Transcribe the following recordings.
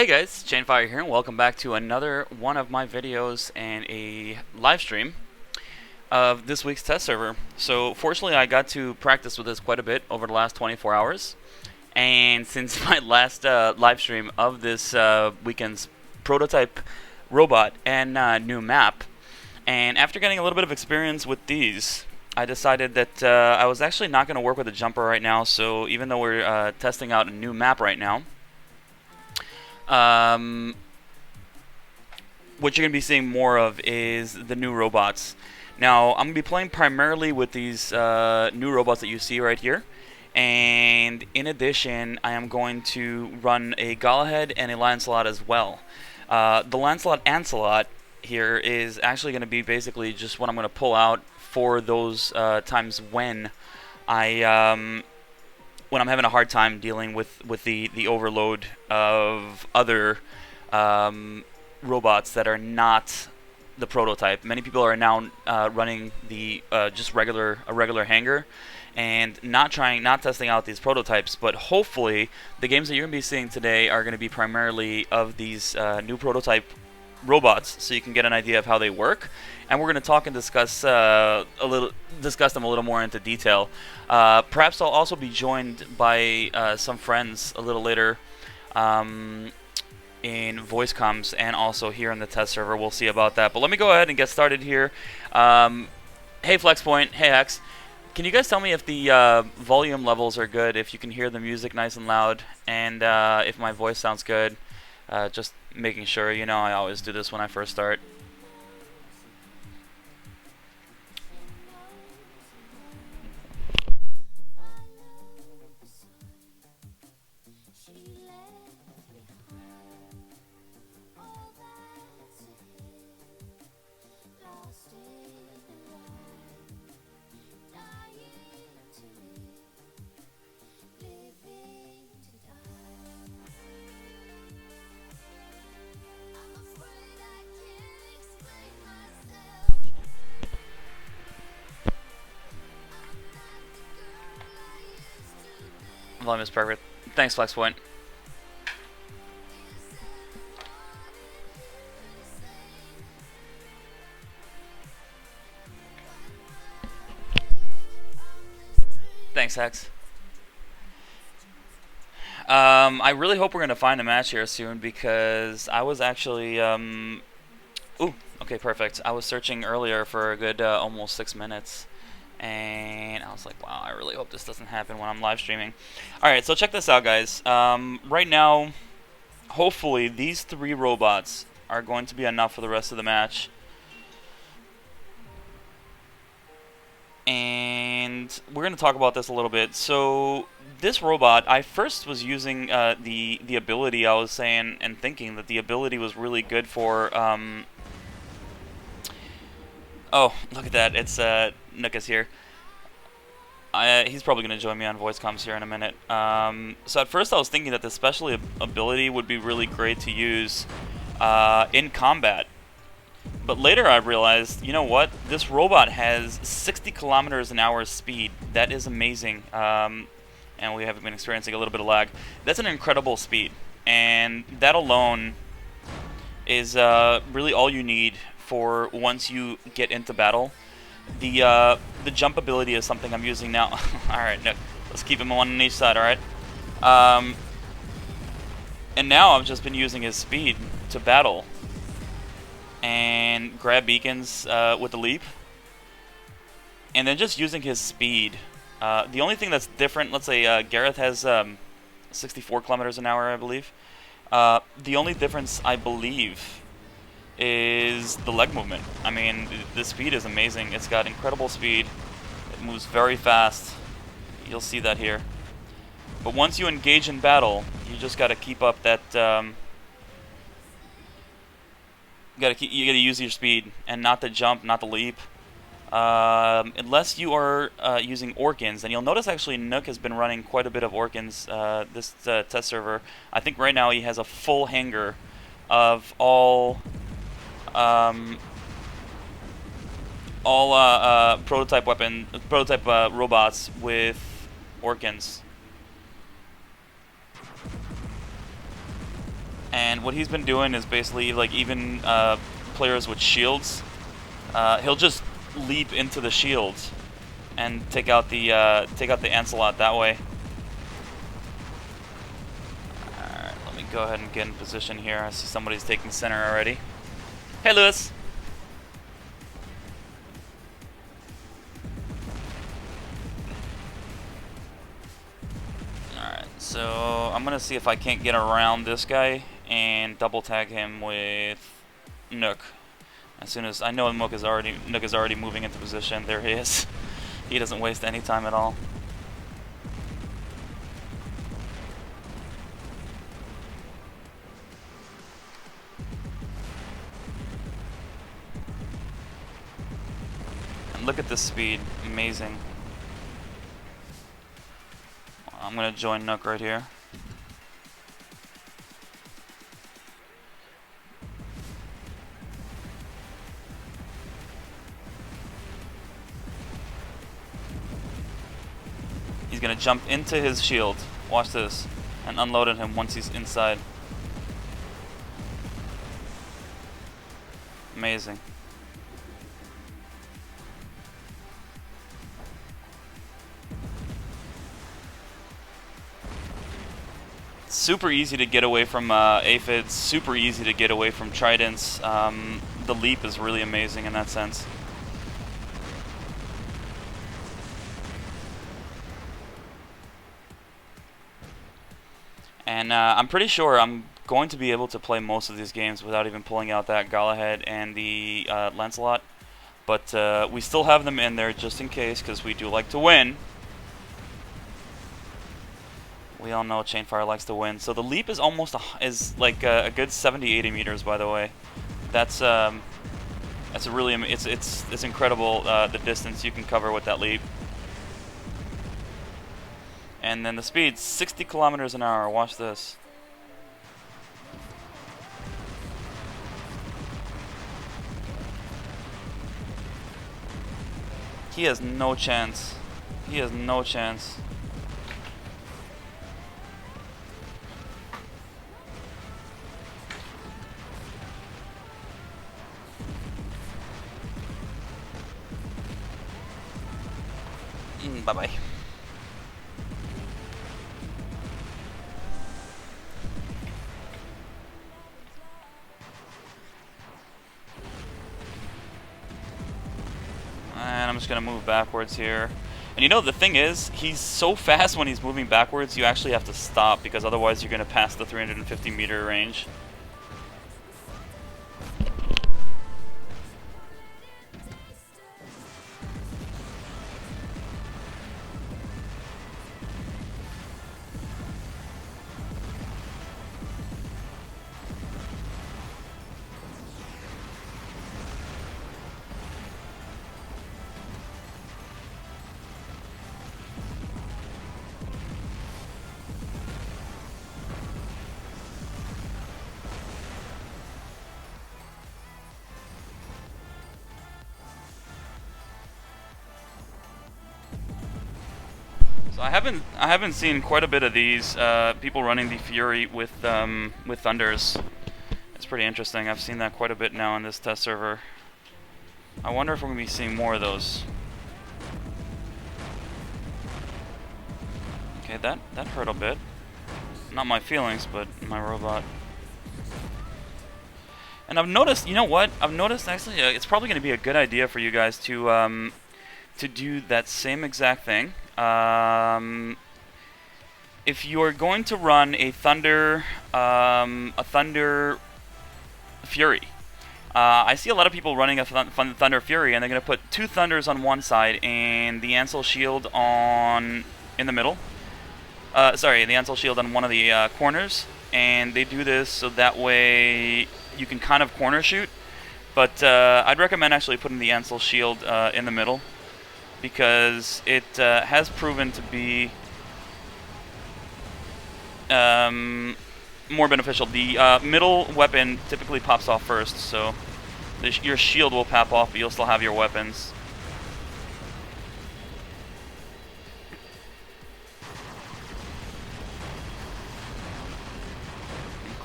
Hey guys, ChainFire here, and welcome back to another one of my videos and a live stream of this week's test server. So fortunately I got to practice with this quite a bit over the last 24 hours, and since my last live stream of this weekend's prototype robot and new map, and after getting a little bit of experience with these, I decided that I was actually not going to work with a jumper right now. So even though we're testing out a new map right now, what you're going to be seeing more of is the new robots. Now, I'm going to be playing primarily with these new robots that you see right here. And in addition, I am going to run a Galahad and a Lancelot as well. The Lancelot Ancelot here is actually going to be basically just what I'm going to pull out for those times when when I'm having a hard time dealing with the overload of other robots that are not the prototype. Many people are now running the just a regular hanger and not testing out these prototypes. But hopefully, the games that you're gonna be seeing today are gonna be primarily of these new prototype robots, so you can get an idea of how they work, and we're going to talk and discuss them a little more into detail. Perhaps I'll also be joined by some friends a little later in voice comms and also here in the test server. We'll see about that. But let me go ahead and get started here. Hey FlexPoint, hey Hex, can you guys tell me if the volume levels are good, if you can hear the music nice and loud, and if my voice sounds good? Just making sure, you know, I always do this when I first start. Volume is perfect. Thanks, FlexPoint. Thanks, Hex. I really hope we're going to find a match here soon, because I was actually... Ooh, okay, perfect. I was searching earlier for a good almost 6 minutes. And I was like, wow, I really hope this doesn't happen when I'm live streaming. Alright, so check this out, guys. Right now, hopefully, these 3 robots are going to be enough for the rest of the match. And we're going to talk about this a little bit. So, this robot, I first was using the ability. I was saying and thinking that the ability was really good for... Oh, look at that. It's Nook is here. He's probably going to join me on voice comms here in a minute. So at first I was thinking that the special ability would be really great to use in combat. But later I realized, you know what? This robot has 60 kilometers an hour speed. That is amazing. And we have been experiencing a little bit of lag. That's an incredible speed. And that alone is really all you need for once you get into battle. The jump ability is something I'm using now. Alright, Nook, let's keep him one on each side, alright? And now I've just been using his speed to battle and grab beacons with the leap, and then just using his speed. The only thing that's different, let's say Gareth has 64 kilometers an hour, I believe. The only difference, I believe, is the leg movement. I mean, the speed is amazing. It's got incredible speed. It moves very fast. You'll see that here. But once you engage in battle, you just got to keep up that. You got to use your speed and not the jump, not the leap. Unless you are using Orkins, and you'll notice actually Nook has been running quite a bit of Orkins this test server. I think right now he has a full hanger of all prototype robots with Orkins. And what he's been doing is basically, like, even players with shields, he'll just leap into the shields and take out the Ancelot that way. Alright, let me go ahead and get in position here. I see somebody's taking center already. Hey, Lewis! Alright, so I'm gonna see if I can't get around this guy and double tag him with Nook. As soon as I know Nook is already moving into position, there he is. He doesn't waste any time at all. And look at this speed, amazing. I'm gonna join Nook right here. He's gonna jump into his shield. Watch this. And unload at him once he's inside. Amazing. Super easy to get away from aphids, super easy to get away from tridents. The leap is really amazing in that sense. And I'm pretty sure I'm going to be able to play most of these games without even pulling out that Galahad and the Lancelot. But we still have them in there just in case, because we do like to win. We all know ChainFire likes to win. So the leap is almost like a good 70-80 meters, by the way. That's a really it's incredible the distance you can cover with that leap. And then the speed, 60 kilometers an hour. Watch this. He has no chance. He has no chance. Bye-bye. And I'm just going to move backwards here. And you know, the thing is, he's so fast when he's moving backwards, you actually have to stop, because otherwise you're going to pass the 350 meter range. I haven't seen quite a bit of these people running the Fury with Thunders. It's pretty interesting. I've seen that quite a bit now on this test server. I wonder if we're gonna be seeing more of those. Okay, that hurt a bit. Not my feelings, but my robot. And I've noticed, you know what? I've noticed actually, it's probably going to be a good idea for you guys to do that same exact thing. If you're going to run a Thunder Fury, I see a lot of people running a Thunder Fury, and they're going to put two Thunders on one side and the Ansel Shield in the middle. Sorry, the Ansel Shield on one of the corners, and they do this so that way you can kind of corner shoot. But I'd recommend actually putting the Ansel Shield in the middle, because it has proven to be more beneficial. The middle weapon typically pops off first, so your shield will pop off, but you'll still have your weapons.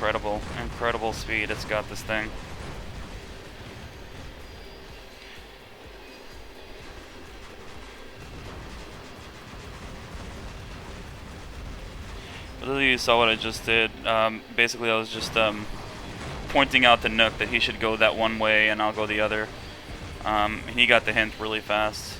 incredible. Incredible speed it's got, this thing. For those of you who saw what I just did, basically I was just pointing out to Nook that he should go that one way and I'll go the other. And he got the hint really fast.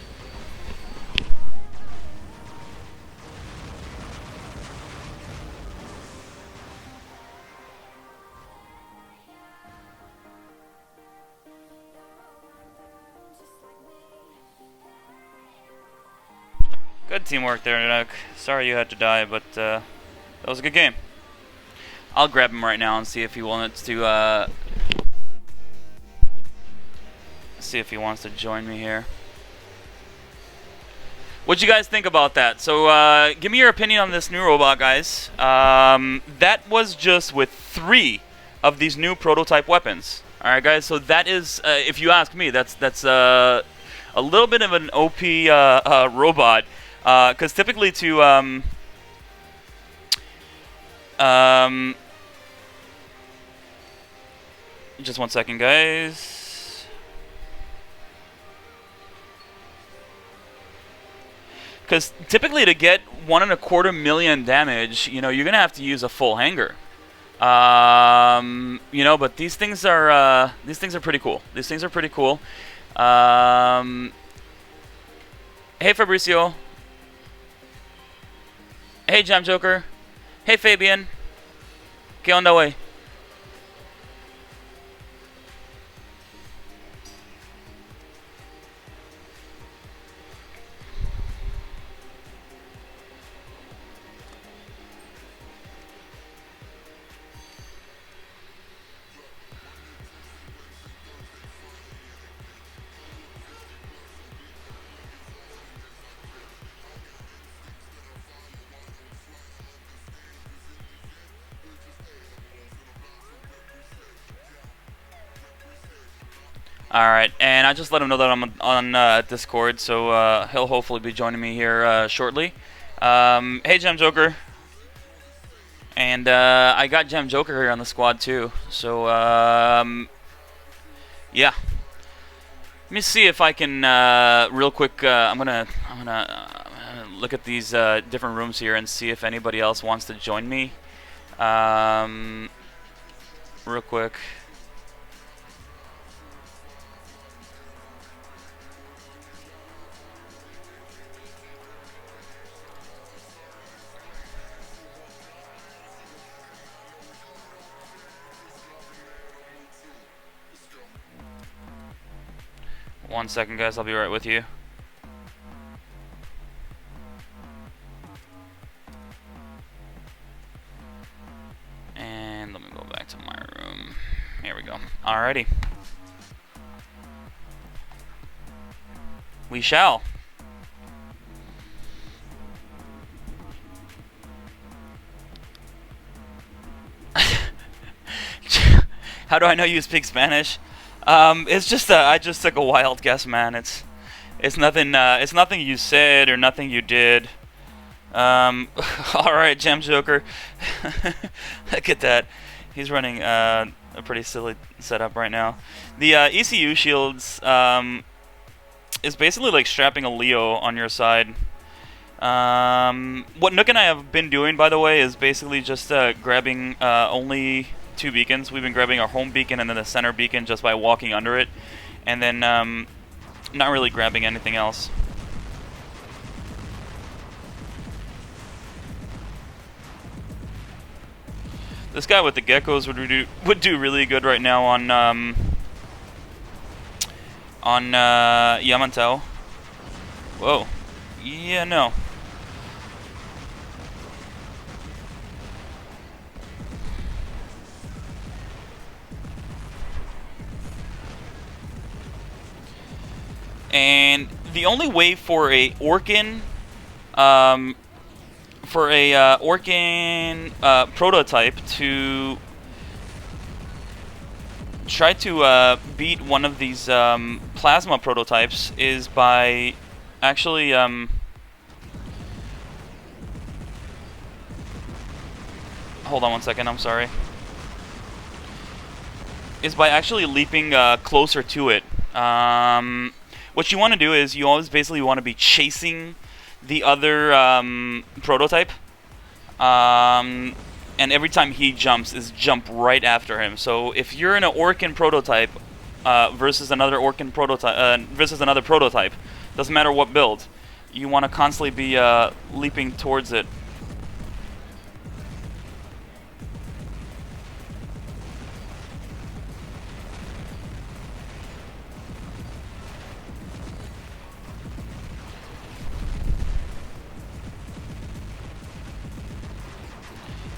Good teamwork there, Nook. Sorry you had to die, but that was a good game. I'll grab him right now and see if he wants to join me here. What'd you guys think about that? So give me your opinion on this new robot, guys. That was just with 3 of these new prototype weapons. All right, guys. So that is, if you ask me, that's a little bit of an OP robot. Because typically to just 1 second, guys. Because typically to get 1.25 million damage, you know, you're gonna have to use a full hanger. You know, but these things are pretty cool. These things are pretty cool. Hey Fabricio. Hey Jam Joker. Hey Fabian. ¿Qué onda, wey? Alright, and I just let him know that I'm on Discord, so he'll hopefully be joining me here shortly. Hey, Gem Joker. And I got Gem Joker here on the squad too, so yeah. Let me see if I can real quick. I'm gonna look at these different rooms here and see if anybody else wants to join me. Real quick. One second, guys. I'll be right with you. And let me go back to my room. Here we go. Alrighty. We shall. How do I know you speak Spanish? It's just I just took a wild guess, man. It's nothing you said or nothing you did. All right, Jam Joker. Look at that. He's running a pretty silly setup right now. The ECU shields is basically like strapping a Leo on your side. What Nook and I have been doing, by the way, is basically just grabbing only 2 beacons. We've been grabbing our home beacon and then the center beacon just by walking under it, and then not really grabbing anything else. This guy with the geckos would do really good right now on Yamantau. Whoa. Yeah, no. And the only way for a Orkin, prototype to try to beat one of these plasma prototypes is by actually hold on 1 second. I'm sorry. is by actually leaping closer to it. What you want to do is you always basically want to be chasing the other prototype, and every time he jumps is jump right after him. So if you're in an Orkin prototype versus another prototype, doesn't matter what build, you want to constantly be leaping towards it.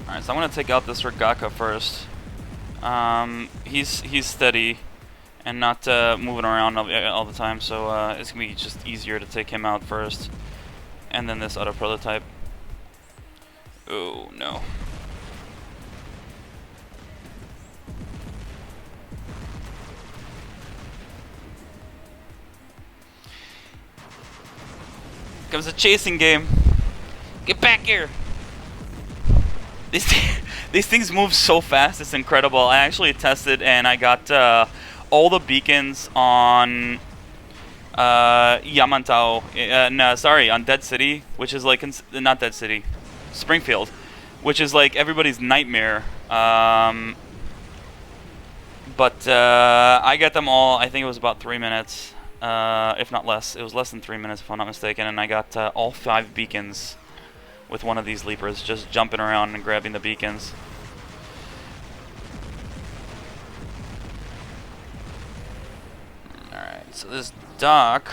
Alright, so I'm gonna take out this Regaka first. He's steady and not moving around all the time, so it's gonna be just easier to take him out first, and then this other prototype. Oh no. Comes a chasing game. Get back here! These things move so fast, it's incredible. I actually tested and I got all the beacons on Yamantau, no, sorry, on Dead City, which is like, not Dead City, Springfield, which is like everybody's nightmare. But I got them all, I think it was about 3 minutes, if not less. It was less than 3 minutes if I'm not mistaken, and I got all 5 beacons with one of these leapers, just jumping around and grabbing the beacons. Alright, so this Doc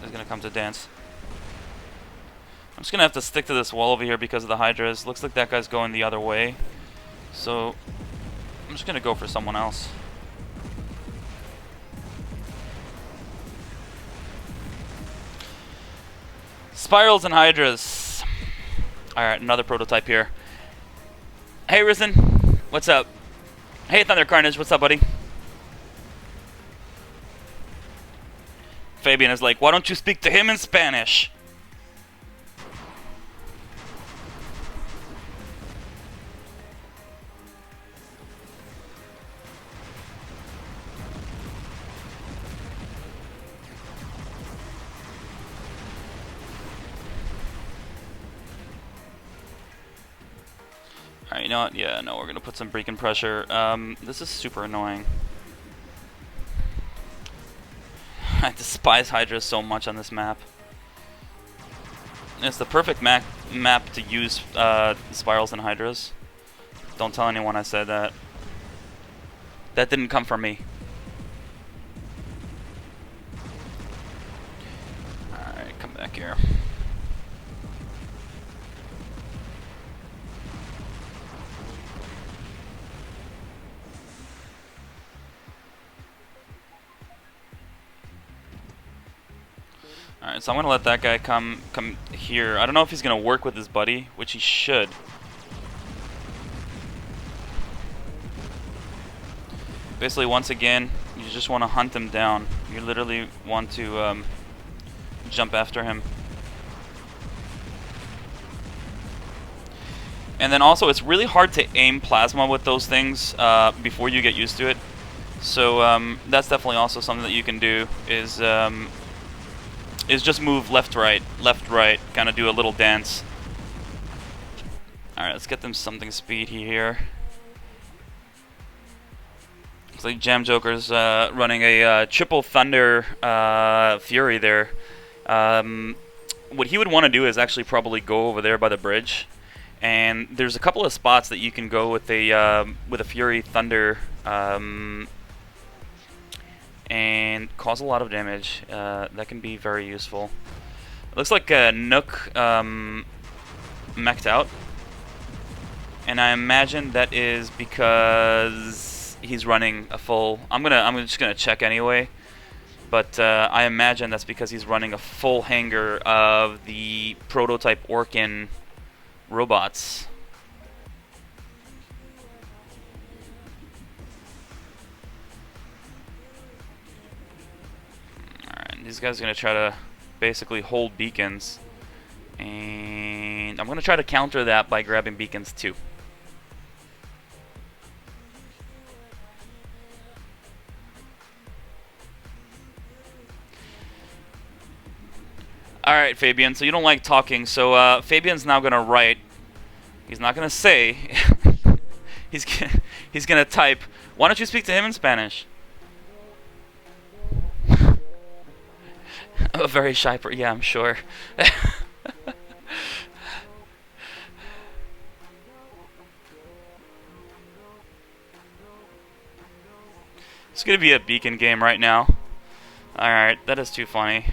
is gonna come to dance. I'm just gonna have to stick to this wall over here because of the Hydras. Looks like that guy's going the other way. So I'm just gonna go for someone else. Spirals and Hydras. Alright, another prototype here. Hey Risen, what's up? Hey Thunder Carnage, what's up, buddy? Fabian is like, why don't you speak to him in Spanish? Alright, you know what? Yeah, no, we're gonna put some beacon pressure. This is super annoying. I despise Hydra so much on this map. It's the perfect map to use Spirals and Hydras. Don't tell anyone I said that. That didn't come from me. Alright, come back here. Alright, so I'm gonna let that guy come here. I don't know if he's gonna work with his buddy, which he should. Basically, once again, you just want to hunt him down. You literally want to jump after him. And then also, it's really hard to aim plasma with those things before you get used to it. So that's definitely also something that you can do, is just move left, right, kind of do a little dance. Alright, let's get them something speedy here. Looks like Jam Joker's running a triple Thunder Fury there. What he would want to do is actually probably go over there by the bridge. And there's a couple of spots that you can go with a Fury Thunder and cause a lot of damage. That can be very useful. It looks like Nook mech'd out, and I imagine that is because he's running a full. I'm just gonna check anyway, but I imagine that's because he's running a full hangar of the prototype Orkin robots. These guys are going to try to basically hold beacons, and I'm going to try to counter that by grabbing beacons too. All right, Fabian. So you don't like talking. So Fabian's now gonna write. He's not gonna say. he's he's gonna type. Why don't you speak to him in Spanish? A very shy person. Yeah, I'm sure. It's gonna be a beacon game right now. Alright, that is too funny.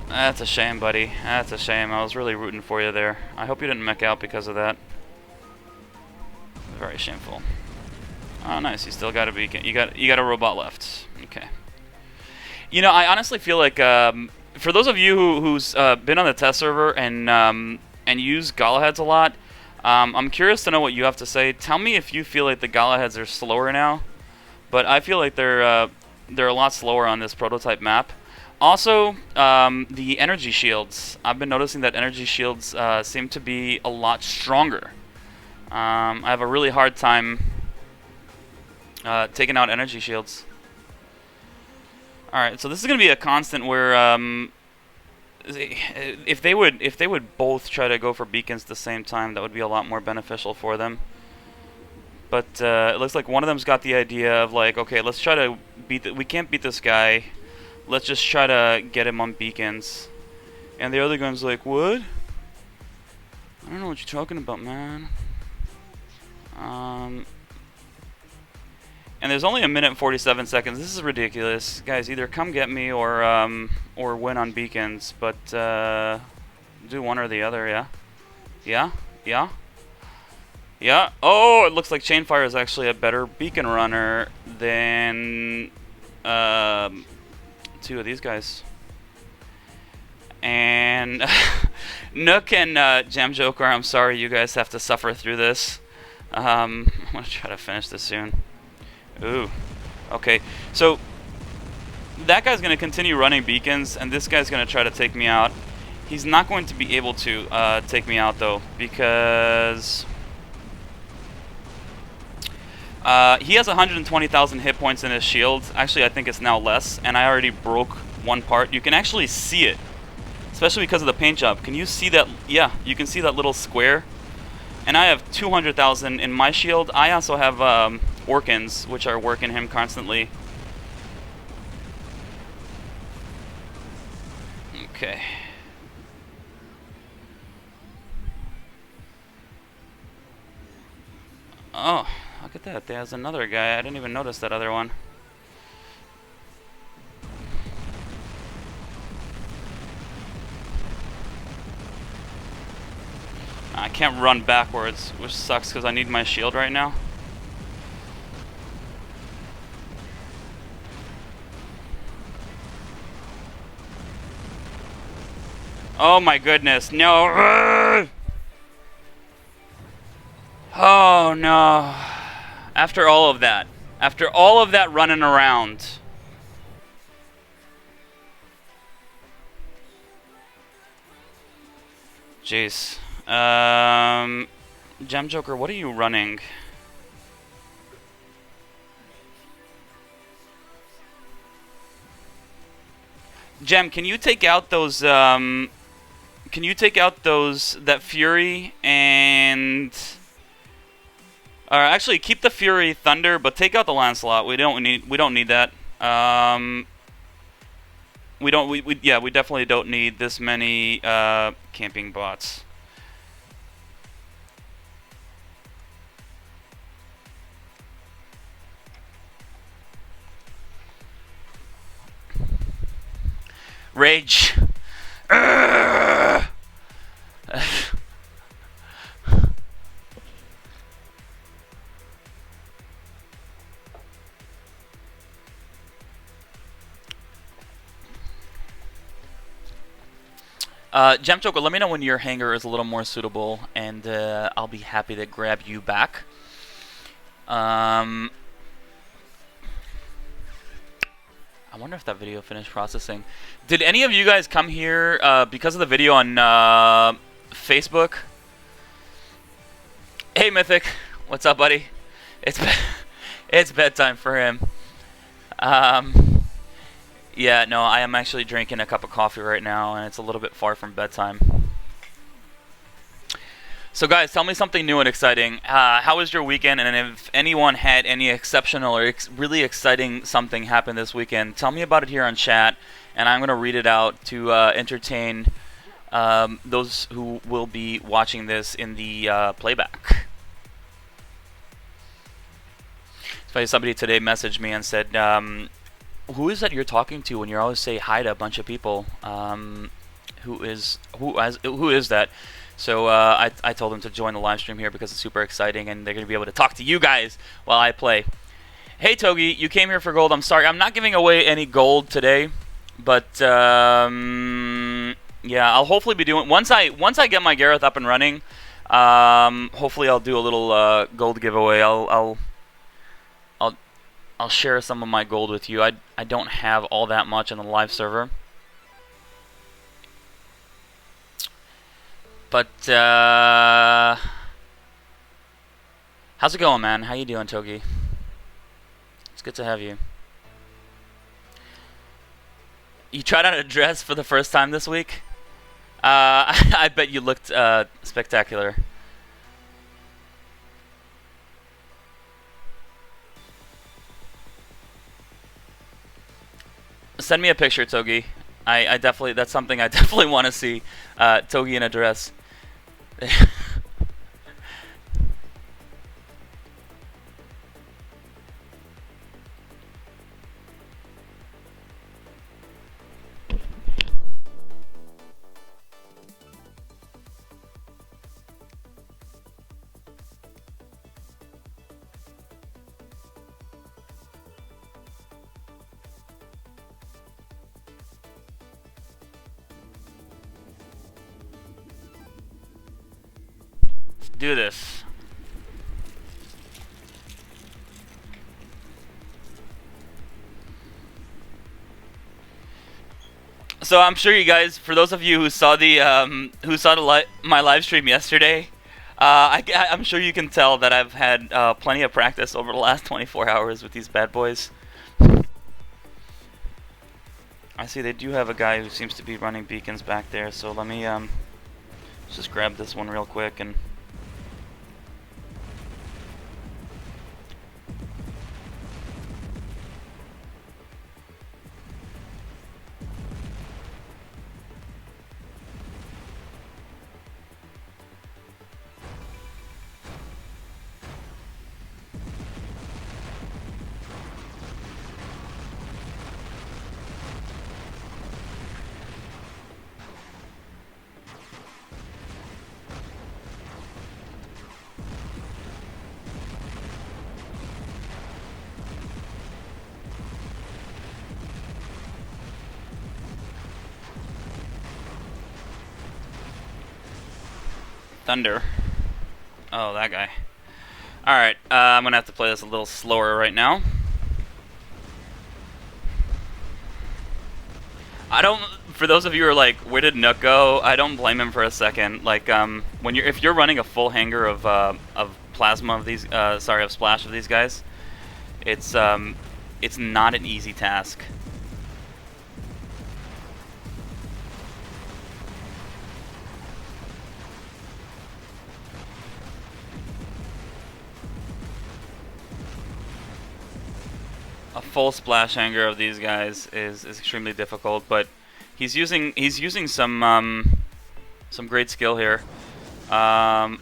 That's a shame, buddy. That's a shame. I was really rooting for you there. I hope you didn't mech out because of that. Very shameful. Oh, nice. You still got a beacon. You got a robot left. Okay. You know, I honestly feel like for those of you who's been on the test server and use Galaheads a lot, I'm curious to know what you have to say. Tell me if you feel like the Galaheads are slower now, but I feel like they're a lot slower on this prototype map. Also, the energy shields. I've been noticing that energy shields seem to be a lot stronger. I have a really hard time taking out energy shields. Alright, so this is going to be a constant where if they would both try to go for beacons at the same time, that would be a lot more beneficial for them. But it looks like one of them's got the idea of like, okay, let's try to we can't beat this guy. Let's just try to get him on beacons. And the other gun's like, what? I don't know what you're talking about, man. And there's only 1 minute and 47 seconds. This is ridiculous. Guys, either come get me or win on beacons. But do one or the other, yeah? Yeah? Yeah? Yeah? Oh, it looks like ChainFire is actually a better beacon runner than two of these guys. And Nook and Jam Joker, I'm sorry you guys have to suffer through this. I'm going to try to finish this soon. Ooh. Okay, so that guy's going to continue running beacons, and this guy's going to try to take me out. He's not going to be able to take me out, though, because he has 120,000 hit points in his shield. Actually, I think it's now less, and I already broke one part. You can actually see it, especially because of the paint job. Can you see that? Yeah, you can see that little square. And I have 200,000 in my shield. I also have Orkans, which are working him constantly. Okay. Oh, look at that. There's another guy. I didn't even notice that other one. I can't run backwards, which sucks because I need my shield right now. Oh my goodness, no! Oh no. After all of that running around. Jeez. Gem Joker, what are you running? Gem, can you take out those, that Fury and... actually, keep the Fury Thunder, but take out the Lancelot. We don't need that. We definitely don't need this many camping bots. Rage. Gem Joker, let me know when your hangar is a little more suitable, and I'll be happy to grab you back. I wonder if that video finished processing. Did any of you guys come here because of the video on Facebook? Hey, Mythic. What's up, buddy? It's bedtime for him. Yeah, no, I am actually drinking a cup of coffee right now, and it's a little bit far from bedtime. So guys, tell me something new and exciting. How was your weekend? And if anyone had any exceptional or really exciting something happen this weekend, tell me about it here on chat, and I'm going to read it out to entertain those who will be watching this in the playback. It's funny, somebody today messaged me and said, who is that you're talking to when you always say hi to a bunch of people? Who is that? So I told them to join the live stream here because it's super exciting, and they're going to be able to talk to you guys while I play. Hey Togi, you came here for gold. I'm sorry, I'm not giving away any gold today, but yeah, I'll hopefully be doing once I get my Gareth up and running. Hopefully I'll do a little gold giveaway. I'll share some of my gold with you. I don't have all that much on the live server. But, how's it going, man? How you doing, Togi? It's good to have you. You tried on a dress for the first time this week? I bet you looked spectacular. Send me a picture, Togi. I definitely, that's something I definitely want to see. Togi in a dress. Do this. So I'm sure you guys, for those of you who saw my live stream yesterday, I'm sure you can tell that I've had plenty of practice over the last 24 hours with these bad boys. I see they do have a guy who seems to be running beacons back there, so let me just grab this one real quick and. Thunder. Oh, that guy. Alright, I'm gonna have to play this a little slower right now. For those of you who are like, where did Nook go? I don't blame him for a second. Like, if you're running a full hanger of plasma of these, of splash of these guys, it's not an easy task. A full splash hanger of these guys is extremely difficult, but he's using some great skill here. And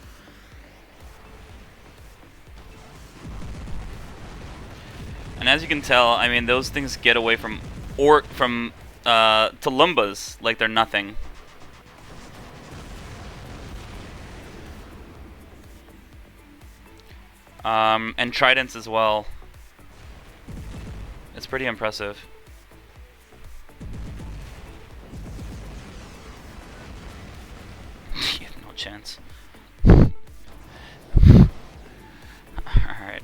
as you can tell, I mean, those things get away from Tulumbas like they're nothing. And tridents as well. It's pretty impressive. You have no chance. Alright.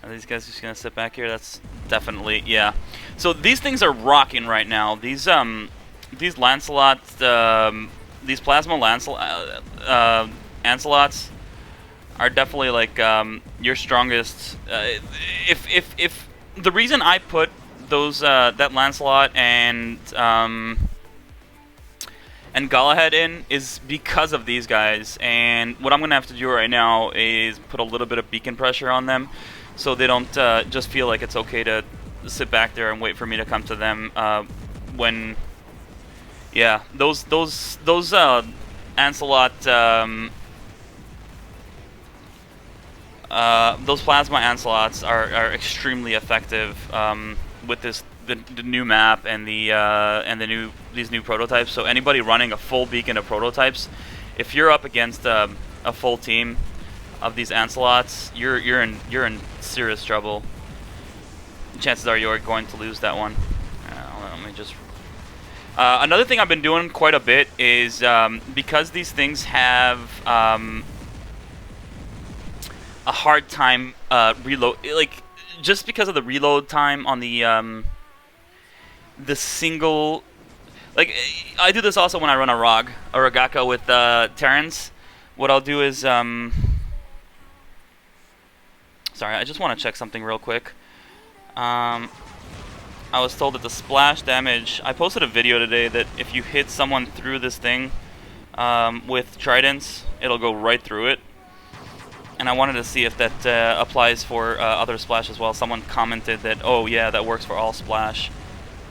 Are these guys just gonna sit back here? That's definitely, yeah. So these things are rocking right now. These Lancelot, these plasma Lancelots are definitely like your strongest. If the reason I put that Lancelot and Galahad in is because of these guys. And what I'm gonna have to do right now is put a little bit of beacon pressure on them, so they don't just feel like it's okay to sit back there and wait for me to come to them. When, yeah, those Lancelot, those plasma Lancelots are extremely effective with the new map and these new prototypes. So anybody running a full beacon of prototypes, if you're up against a full team of these Lancelots, you're in serious trouble. Chances are you're going to lose that one. Let me just. Another thing I've been doing quite a bit is because these things have a hard time reload, like just because of the reload time on the single. Like, I do this also when I run a Rogaka with Terrans. What I'll do is sorry, I just want to check something real quick. I was told that the splash damage... I posted a video today that if you hit someone through this thing with tridents, it'll go right through it. And I wanted to see if that applies for other splash as well. Someone commented that, oh yeah, that works for all splash.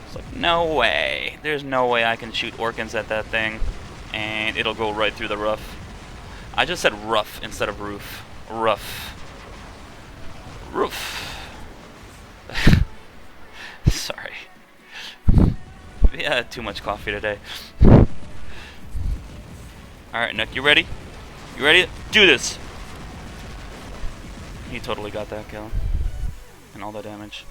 It's like, no way. There's no way I can shoot Orkans at that thing and it'll go right through the roof. I just said rough instead of roof. Rough. Roof. Sorry. Yeah, too much coffee today. Alright, Nook, you ready? You ready? Do this! He totally got that kill. And all the damage.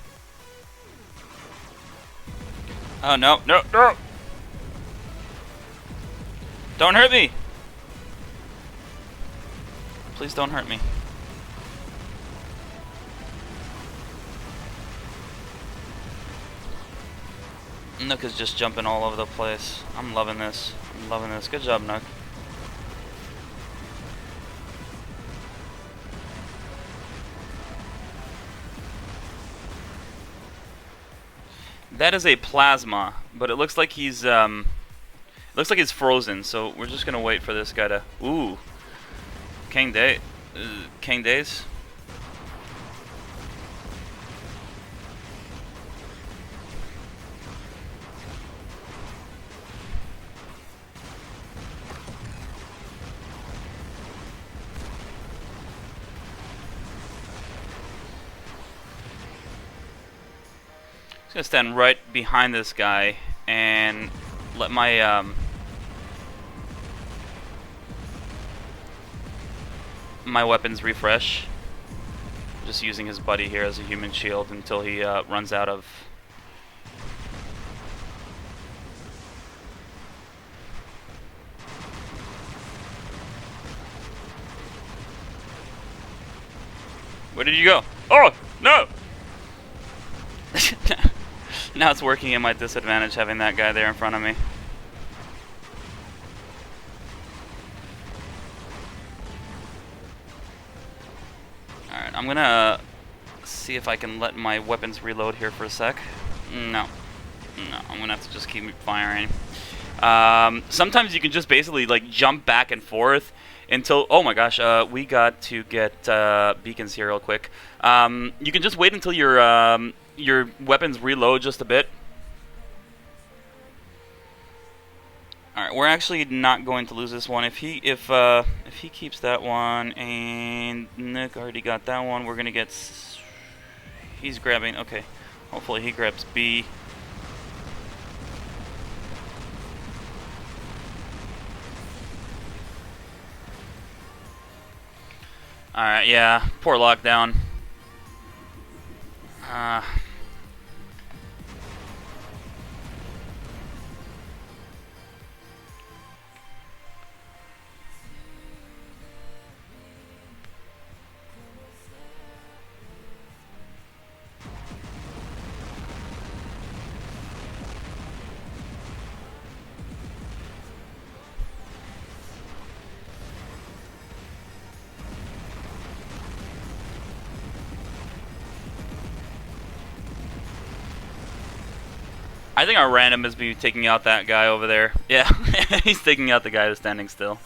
Oh, no, no, no! Don't hurt me! Please don't hurt me. Nook is just jumping all over the place. I'm loving this. I'm loving this. Good job, Nook. That is a plasma, but it looks like he's frozen. So we're just gonna wait for this guy to. Ooh, King Days. I'm gonna stand right behind this guy and let my my weapons refresh. Just using his buddy here as a human shield until he runs out of. Where did you go? Oh no! Now it's working at my disadvantage having that guy there in front of me. Alright, I'm gonna see if I can let my weapons reload here for a sec. No. No, I'm gonna have to just keep firing. Sometimes you can just basically like jump back and forth until, oh my gosh, we got to get beacons here real quick. You can just wait until your weapons reload just a bit. All right, we're actually not going to lose this one. If he keeps that one and Nick already got that one, we're gonna get. He's grabbing. Okay, hopefully he grabs B. All right, yeah, poor lockdown. I think our random is be taking out that guy over there. Yeah, he's taking out the guy who's standing still.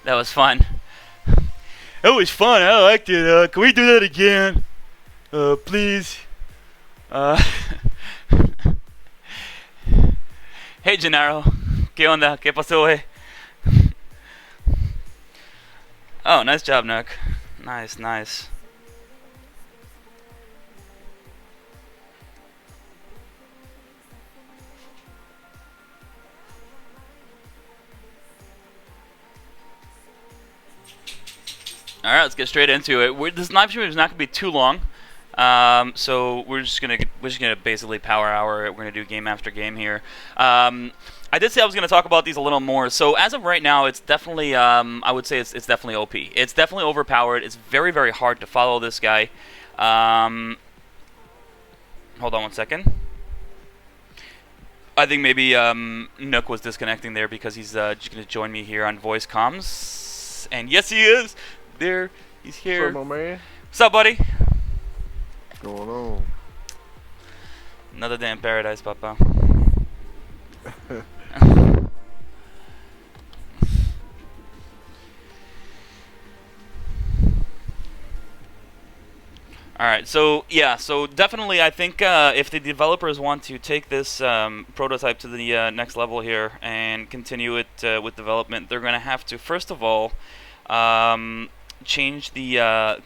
That was fun. That was fun. I liked it. Can we do that again? Please. Hey, Gennaro. ¿Qué onda? ¿Qué pasó, eh? Oh, nice job, Nook. Nice, nice. Alright, let's get straight into it. This live stream is not going to be too long. So we're just gonna basically power hour. We're gonna do game after game here. I did say I was gonna talk about these a little more. So as of right now, it's definitely I would say it's definitely OP. It's definitely overpowered. It's very, very hard to follow this guy. Hold on one second. I think maybe Nook was disconnecting there because he's just gonna join me here on voice comms. And yes, he is. There, he's here. What's up, my man? What's up, buddy? What's going on? Another day in paradise, Papa. Alright, so yeah, so definitely I think if the developers want to take this prototype to the next level here and continue it with development, they're going to have to, first of all, change the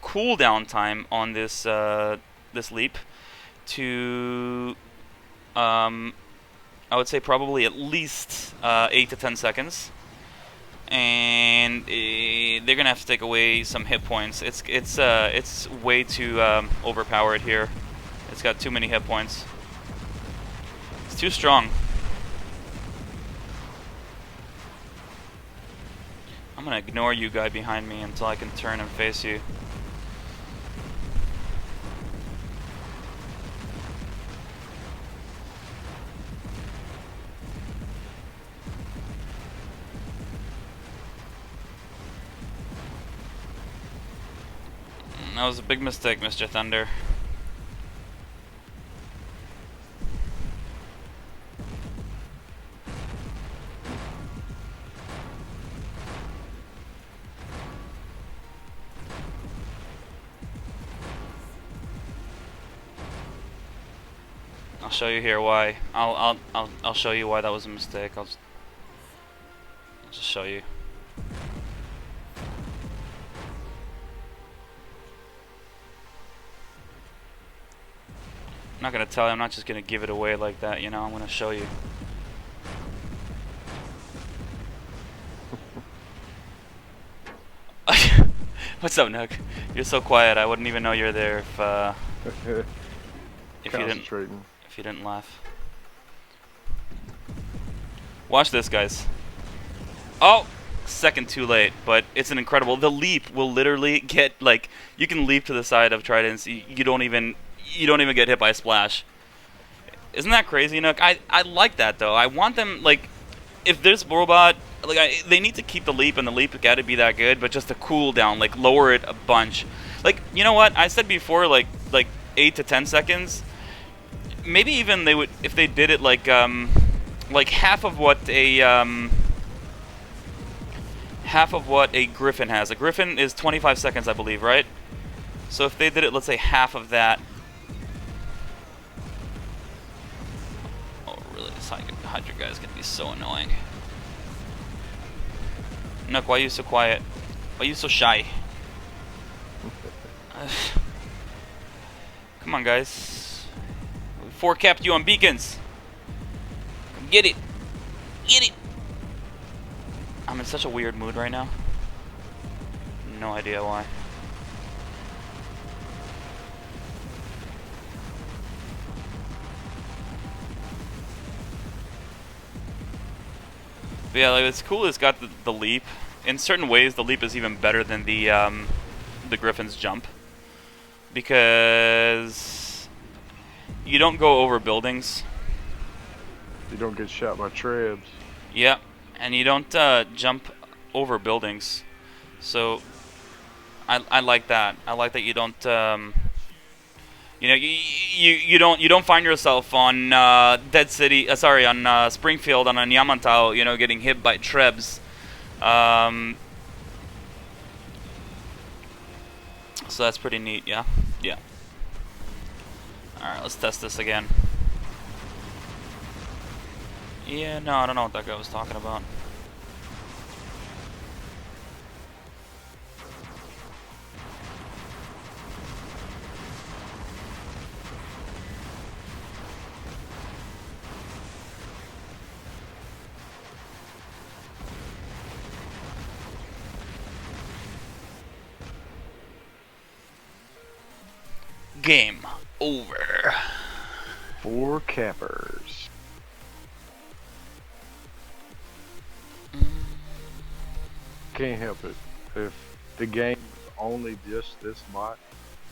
cooldown time on this this leap to I would say probably at least 8 to 10 seconds, and they're gonna have to take away some hit points. It's way too overpowered here. It's got too many hit points. It's too strong. I'm gonna ignore you guy behind me until I can turn and face you. That was a big mistake, Mr. Thunder. I'll show you here why. I'll show you why that was a mistake. I'll just show you. I'm not gonna tell you. I'm not just gonna give it away like that. You know, I'm gonna show you. What's up, Nook? You're so quiet. I wouldn't even know you're there if you didn't laugh. Watch this, guys. Oh, second too late, but it's an incredible. The leap will literally get like you can leap to the side of Tridents. You don't even get hit by a splash. Isn't that crazy, Nook? I like that though. I want them like if there's robot like they need to keep the leap, and the leap got to be that good, but just to cool down, like lower it a bunch. Like, you know what? I said before, like 8 to 10 seconds. Maybe even they would, if they did it like half of what a Griffin has. A Griffin is 25 seconds, I believe, right? So if they did it, let's say half of that. Oh, really? This Hydra guy is gonna be so annoying. Nook, why are you so quiet? Why are you so shy? Come on, guys. We forecapped you on beacons. Come get it. Get it. I'm in such a weird mood right now. No idea why. But yeah, like, it's cool. It's got the leap. In certain ways, the leap is even better than the Griffin's jump, because you don't go over buildings. You don't get shot by trebs. Yep, and you don't jump over buildings. So I like that. I like that you don't you know you don't find yourself on Dead City. Sorry, on Springfield on Yamantau. You know, getting hit by trebs. So that's pretty neat. Yeah. Yeah. All right, let's test this again. Yeah, no, I don't know what that guy was talking about. Game over. 4 cappers. Can't help it. If the game was only just this bot,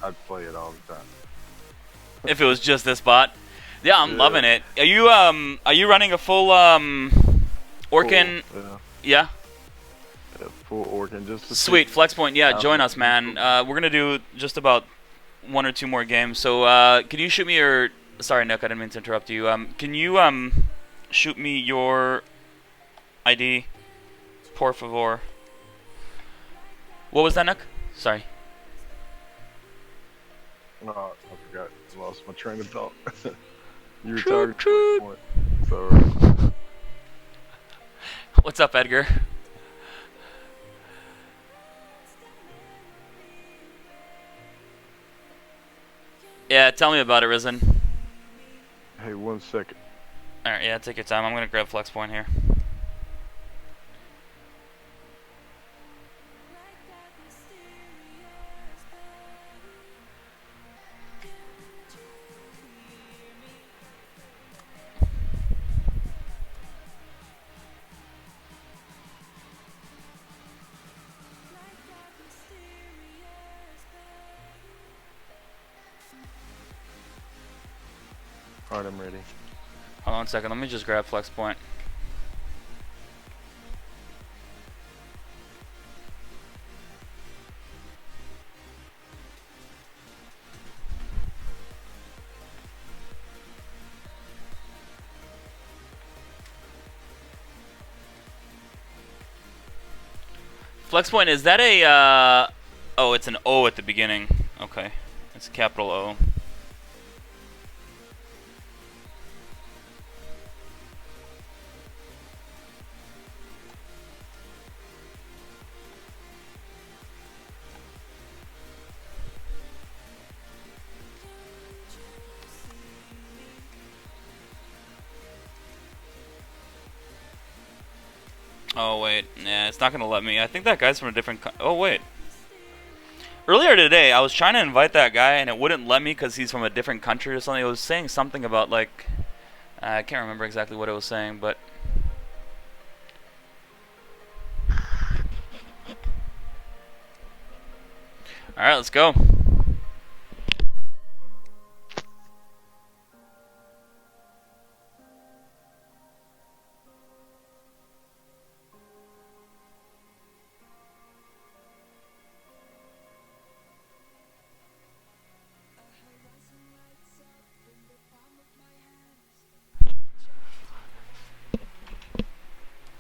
I'd play it all the time. If it was just this bot. Yeah, I'm loving it. Are you running a full Orkin? Yeah. Full Orkin, just to Sweet, FlexPoint, yeah, join us, man. We're gonna do just about 1 or 2 more games. So can you shoot me your... Sorry, Nick, I didn't mean to interrupt you. Can you shoot me your ID, por favor? What was that, Nick? Sorry. No, I forgot. I lost my train of thought. You were Shoot, talking Sorry. What's up, Edgar? Yeah, tell me about it, Risen. Hey, 1 second. Alright, yeah, take your time. I'm gonna grab FlexPoint here. Alright, I'm ready. Hold on 1 second, let me just grab FlexPoint. FlexPoint, is that a, oh, it's an O at the beginning. Okay, it's a capital O. Oh wait, yeah, it's not gonna let me. I think that guy's from a different oh wait. Earlier today, I was trying to invite that guy and it wouldn't let me because he's from a different country or something. It was saying something about like, I can't remember exactly what it was saying, but... Alright, let's go.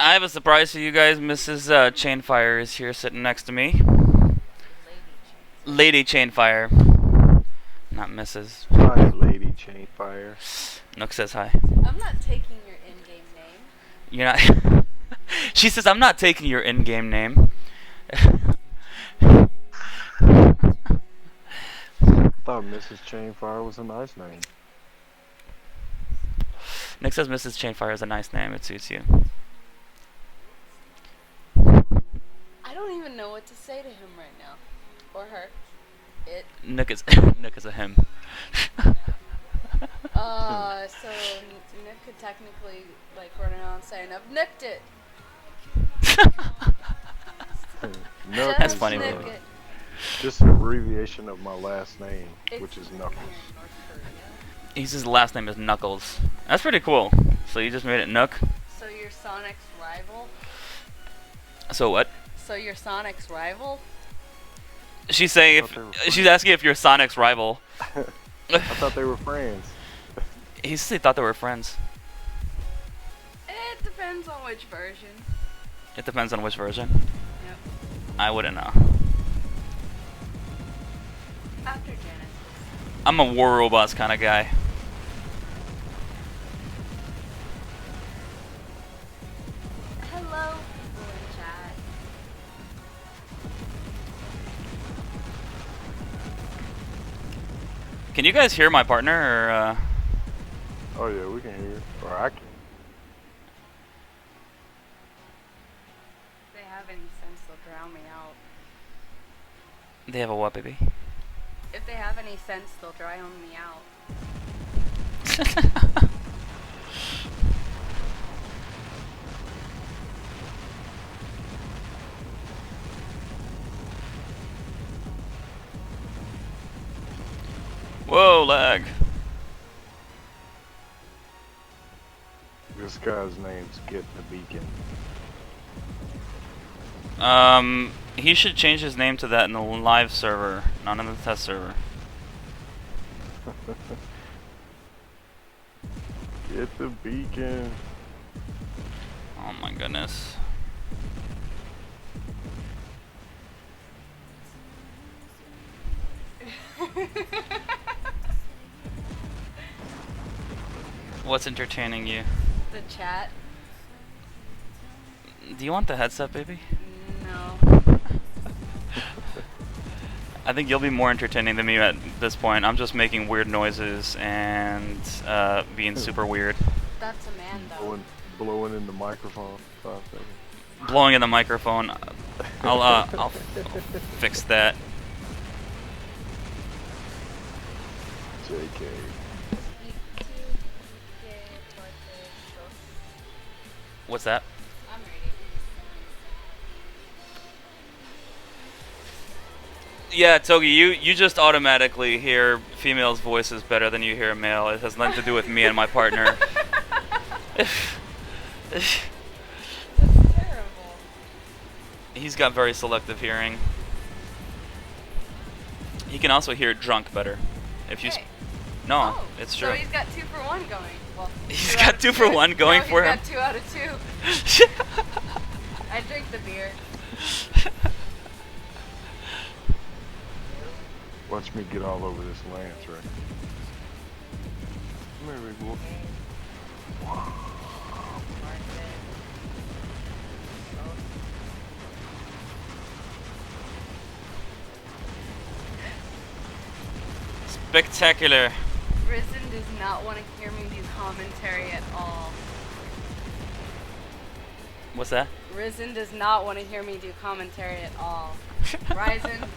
I have a surprise for you guys. Mrs. ChainFire is here sitting next to me. Lady ChainFire. Not Mrs. Hi, Lady ChainFire. Nook says hi. I'm not taking your in-game name. You're not... She says, I'm not taking your in-game name. I thought Mrs. ChainFire was a nice name. Nick says Mrs. ChainFire is a nice name. It suits you. I don't even know what to say to him right now. Or her. It. Nick is Nick is a him. So Nick could technically like run around saying, "I've nicked it." No, That's funny. Nick it. just an abbreviation of my last name, which is Knuckles. He says his last name is Knuckles. That's pretty cool. So you just made it Nook. So you're Sonic's rival? So what? So you're Sonic's rival? She's saying she's asking if you're Sonic's rival. I thought they were friends. He said they thought they were friends. It depends on which version. It depends on which version. Yep. I wouldn't know. After Genesis. I'm a War Robots kind of guy. Hello, people in chat. Can you guys hear my partner, or Oh yeah, we can hear. Or I can. If they have any sense, they'll drown me out. they have a what, baby? If they have any sense, they'll drown me out. Whoa, lag. This guy's name's Get the Beacon. He should change his name to that in the live server, not in the test server. Get the beacon. Oh my goodness. What's entertaining you? The chat? Do you want the headset, baby? No. I think you'll be more entertaining than me at this point. I'm just making weird noises and being super weird. That's a man, though. Blowing in the microphone. 5 seconds. Blowing in the microphone. I'll fix that. JK. What's that? I'm ready. Yeah, Togi, you just automatically hear females' voices better than you hear male. It has nothing to do with me and my partner. That's terrible. He's got very selective hearing. He can also hear drunk better. If you Hey. No, Oh, it's so true. he's got 2 for 1 going. Well, He's got 2 for 1 going for him. He's got 2 out of 2. I drink the beer. Watch me get all over this lance, right? Come here, big boy. Spectacular. Risen does not want to hear me do commentary at all. What's that? Risen does not want to hear me do commentary at all. Ryzen.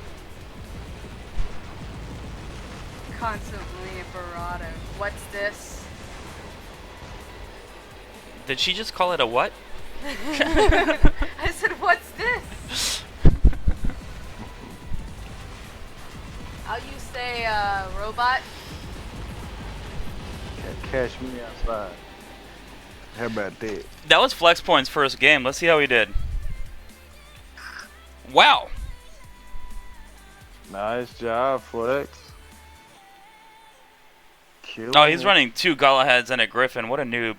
Constantly bravado. What's this? Did she just call it a what? I said, what's this? How you say, robot? Catch me outside. How about that? That was FlexPoint's first game. Let's see how he did. Wow. Nice job, Flex. Killing Oh, he's it. running 2 Galaheads and a Griffin. What a noob.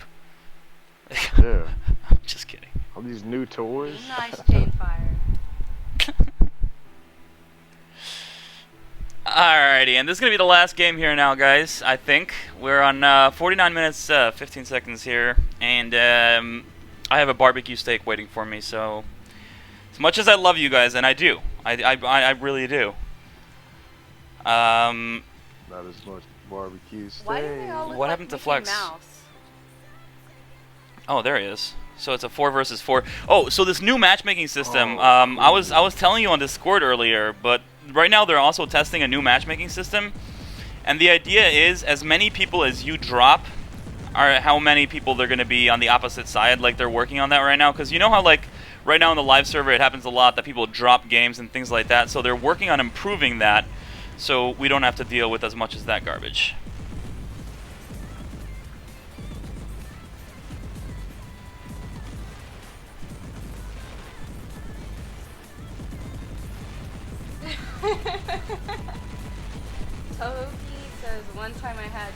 Yeah. I'm just kidding. All these new toys. Nice ChainFire. Alrighty, and this is going to be the last game here now, guys, I think. We're on 49 minutes, 15 seconds here, and I have a barbecue steak waiting for me, so as much as I love you guys, and I do, I really do. Not as much barbecue steak. Why do they all look What like happened to Mickey Flex? Mouse? Oh, there he is. So it's a 4 versus 4. Oh, so this new matchmaking system. Oh, I was telling you on Discord earlier, but right now they're also testing a new matchmaking system, and the idea is as many people as you drop are how many people they're going to be on the opposite side. Like they're working on that right now, because you know how like right now in the live server it happens a lot that people drop games and things like that. So they're working on improving that, so we don't have to deal with as much as that garbage. Togi says one time I had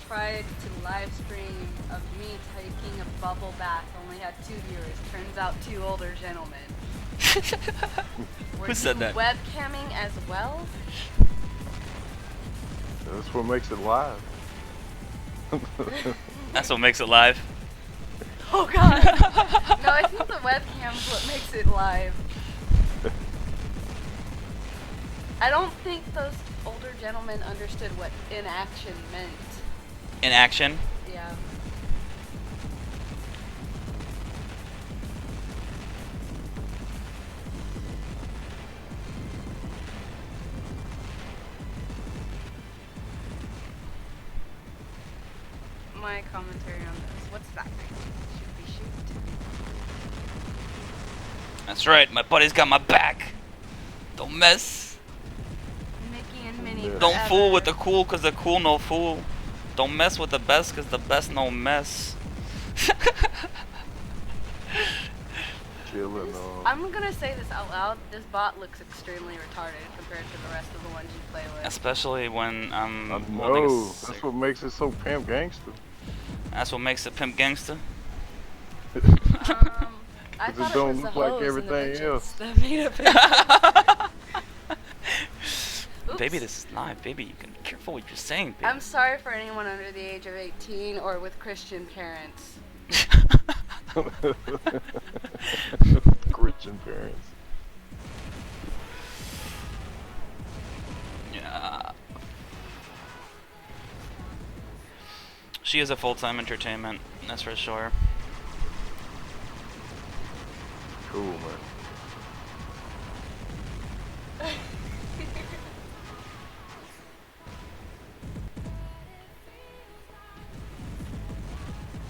tried to live stream of me taking a bubble bath, only had 2 viewers. Turns out 2 older gentlemen. Who said that? Webcamming as well? That's what makes it live. That's what makes it live. Oh god! No, I think the webcam's what makes it live. I don't think those older gentlemen understood what inaction meant. In action? Yeah. My commentary on this. What's that thing? Should be shoot. That's right, my buddy's got my back. Don't mess. Mickey and Minnie. Yeah. Don't fool with the cool, cause the cool no fool. Don't mess with the best, cause the best no mess. Chilling. I'm gonna say this out loud. This bot looks extremely retarded compared to the rest of the ones you play with. Especially when I'm I holding a know. That's what makes it so pimp gangster. That's what makes it pimp gangster. I It thought don't it was look the like hose and the everything bitches else. that made it Oops. Baby, this is live. Baby, you can be careful what you're saying, baby. I'm sorry for anyone under the age of 18 or with Christian parents. Christian parents. Yeah. She is a full-time entertainment, that's for sure. Cool, man.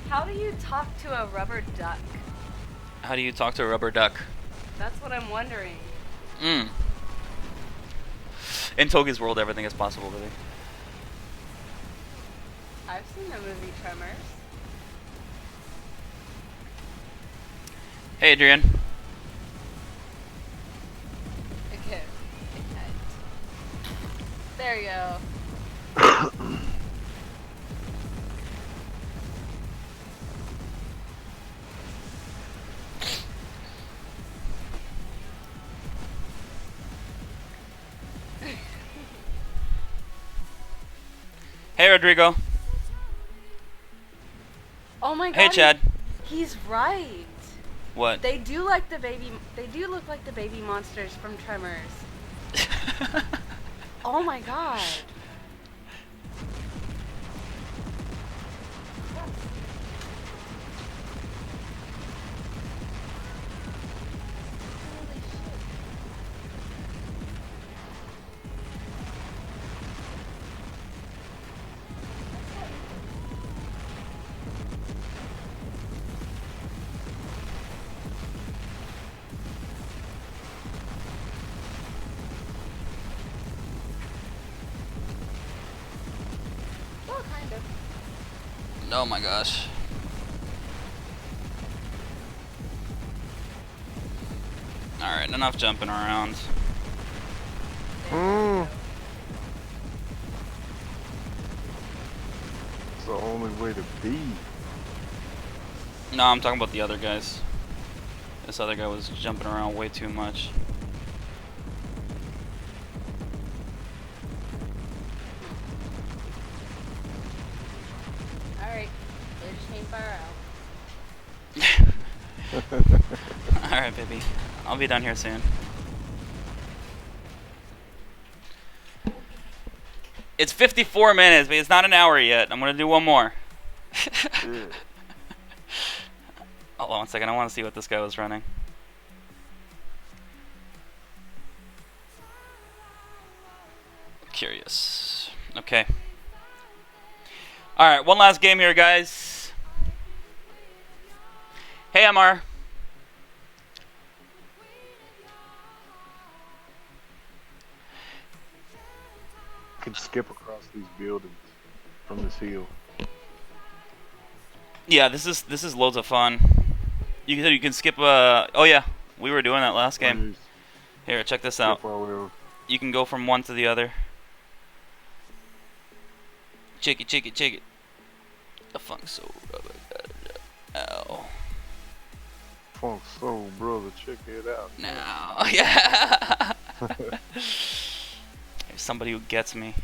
How do you talk to a rubber duck? How do you talk to a rubber duck? That's what I'm wondering. In Togi's world, everything is possible, baby. I've seen the movie Tremors. Hey, Adrian. Okay. There you go. Hey, Rodrigo. Oh my god. Hey, Chad. He's right. What? They do like the baby. They do look like the baby monsters from Tremors. Oh my god. Holy shit. Well, kind of. Oh my gosh. Alright, enough jumping around. It's the only way to be. No, I'm talking about the other guys. This other guy was jumping around way too much. Alright. There's ChainFire out. Alright, baby. I'll be done here soon. It's 54 minutes, but it's not an hour yet. I'm gonna do one more. Yeah. Hold on one second. I want to see what this guy was running. Curious. Okay. Alright, one last game here, guys. Hey, MR. Could skip across these buildings from this hill. Yeah, this is loads of fun. You can skip. Oh yeah, we were doing that last game. Here, check this out. Skip while we were You can go from one to the other. Check it, check it, check it. The funk soul brother. Ow. Funk soul brother, check it out. No, yeah. There's somebody who gets me.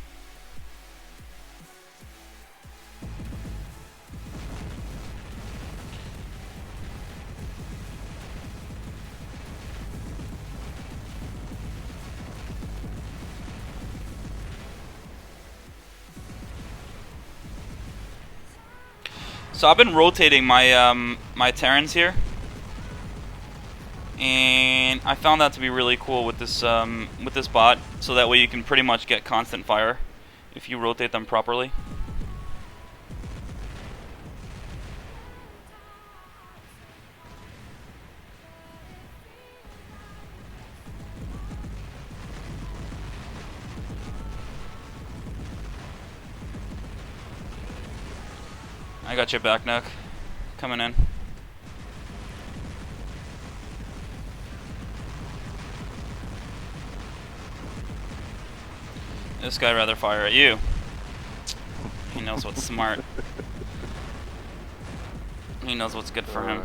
So I've been rotating my my Terrans here, and I found that to be really cool with this bot. So that way you can pretty much get constant fire if you rotate them properly. I got your back, Nook. Coming in. This guy rather fire at you. He knows what's smart. He knows what's good for him.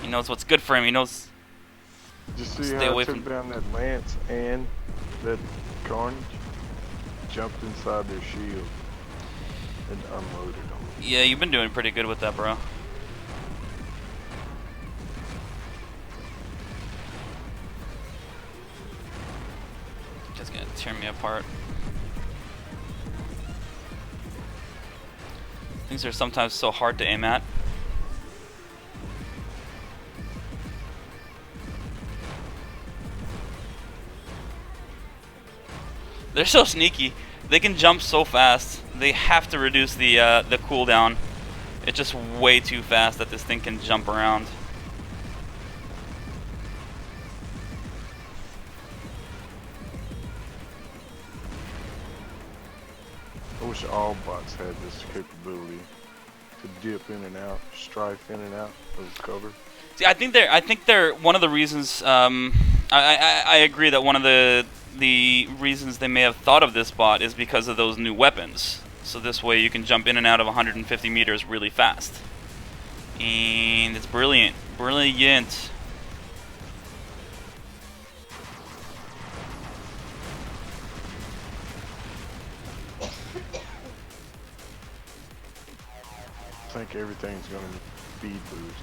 He knows what's good for him. He knows. Did you see Stay how away I took from down that Lance and that Carnage? Jumped inside their shield and unloaded them. Yeah, you've been doing pretty good with that, bro. Just gonna tear me apart. Things are sometimes so hard to aim at. They're so sneaky. They can jump so fast. They have to reduce the cooldown. It's just way too fast that this thing can jump around. I wish all bots had this capability to dip in and out, strife in and out of cover. See, I think they're one of the reasons. I agree that one of the reasons they may have thought of this bot is because of those new weapons. So this way you can jump in and out of 150 meters really fast. And it's brilliant. Brilliant. I think everything's going to speed boost.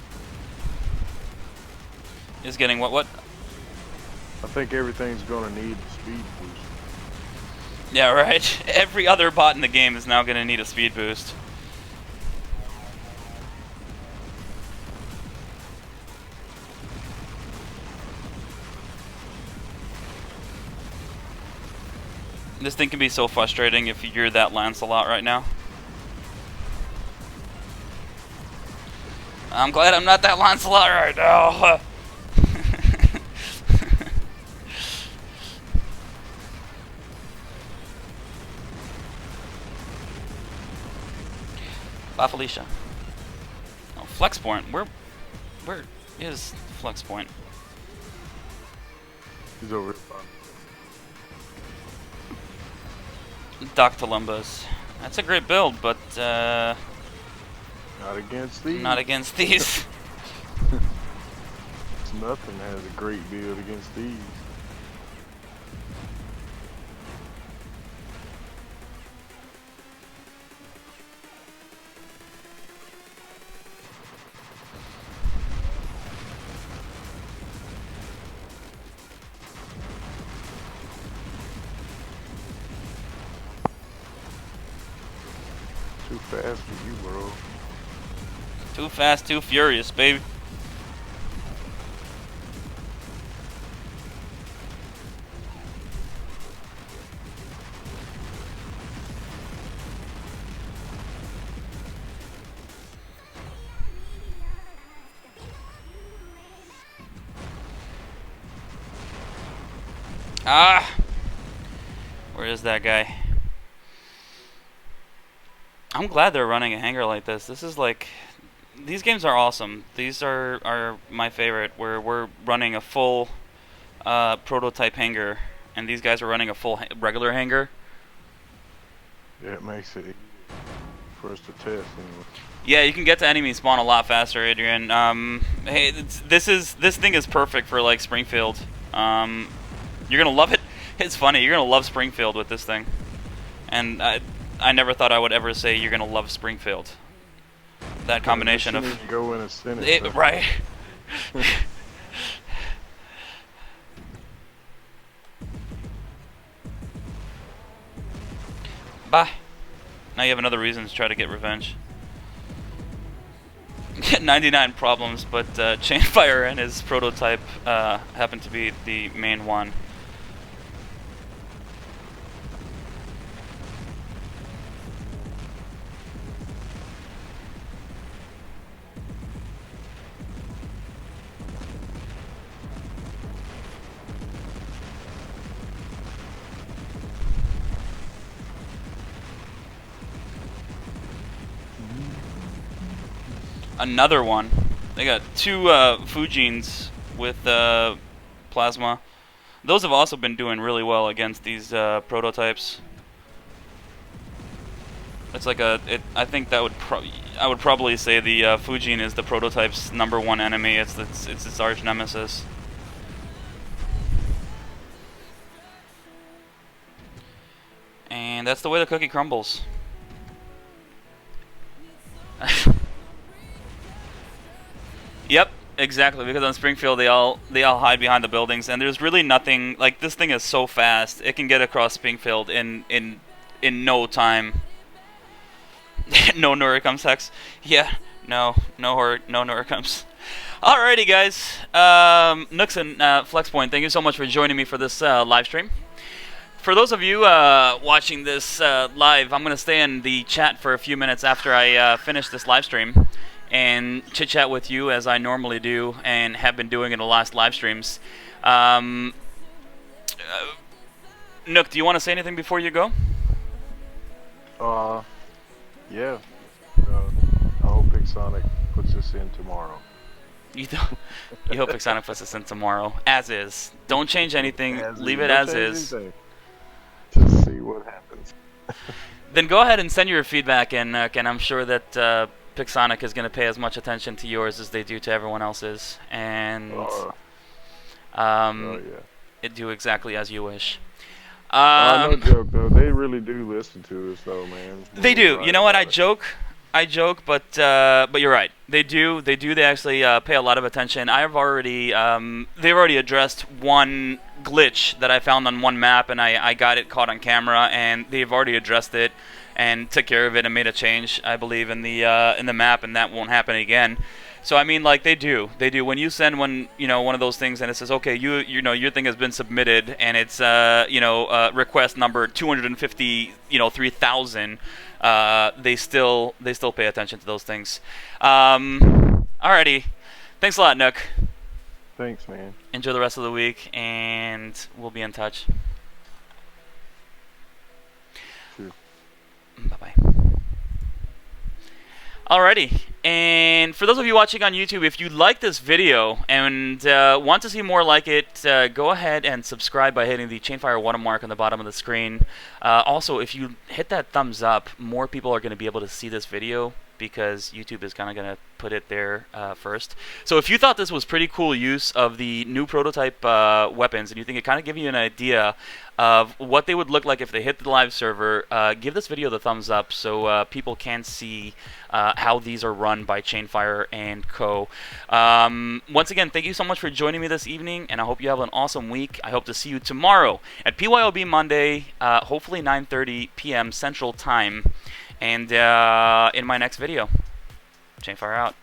Is getting what? I think everything's going to need the speed boost. Yeah, right. Every other bot in the game is now going to need a speed boost. This thing can be so frustrating if you're that Lancelot right now. I'm glad I'm not that Lancelot right now. Bye, Felicia. Oh, flex point. Where is flex point? He's over here. Doc Tolumbas. That's a great build, but Not against these. not against these. It's nothing has a great build against these. Too fast for you, bro. Too fast, too furious, baby. Ah! Where is that guy? I'm glad they're running a hangar like this. This is like... These games are awesome. These are my favorite, where we're running a full prototype hangar, and these guys are running a full regular hanger. Yeah, it makes it easy for us to test anyway. Yeah, you can get to enemy spawn a lot faster, Adrian. Hey, this thing is perfect for like Springfield. You're gonna love it. It's funny. You're gonna love Springfield with this thing, and I never thought I would ever say you're gonna love Springfield. That combination of go in a sentence, right. Bye. Now you have another reason to try to get revenge. 99 problems, but ChainFire and his prototype happen to be the main one. Another one. They got two Fujins with plasma. Those have also been doing really well against these prototypes. It's like I think that I would probably say the Fujin is the prototype's #1 enemy. It's its arch nemesis. And that's the way the cookie crumbles. Yep, exactly. Because on Springfield, they all hide behind the buildings, and there's really nothing. Like, this thing is so fast; it can get across Springfield in no time. No Nuricums hex. Yeah, no Nuricums. Alrighty, guys. Nooks and Flexpoint, thank you so much for joining me for this live stream. For those of you watching this live, I'm gonna stay in the chat for a few minutes after I finish this live stream, and chit chat with you as I normally do and have been doing in the last live streams. Nook, do you want to say anything before you go? Yeah. I hope Pixonic puts this in tomorrow. You hope Pixonic puts this in tomorrow, as is. Don't change anything. Leave it as is. Just see what happens. Then go ahead and send your feedback, and I'm sure that Pixonic is going to pay as much attention to yours as they do to everyone else's, and do exactly as you wish. No joke though. They really do listen to us though, man. They do. You know what? I joke, but you're right. They do. They actually pay a lot of attention. They've already addressed one glitch that I found on one map, and I got it caught on camera, and they've already addressed it and took care of it and made a change, I believe, in the map, and that won't happen again. So I mean, like, they do. When you send one of those things and it says, okay, your thing has been submitted, and it's request number 253,000, they still pay attention to those things. Alrighty, thanks a lot, Nook. Thanks, man. Enjoy the rest of the week, and we'll be in touch. Sure. Bye-bye. Alrighty, and for those of you watching on YouTube, if you like this video and want to see more like it, go ahead and subscribe by hitting the ChainFire watermark on the bottom of the screen. Also, if you hit that thumbs up, more people are going to be able to see this video, because YouTube is kind of going to put it there first. So if you thought this was pretty cool use of the new prototype weapons, and you think it kind of gives you an idea of what they would look like if they hit the live server, give this video the thumbs up so people can see how these are run by ChainFire and Co. Once again, thank you so much for joining me this evening, and I hope you have an awesome week. I hope to see you tomorrow at PYOB Monday, hopefully 9:30 p.m. Central Time, and in my next video. ChainFire out.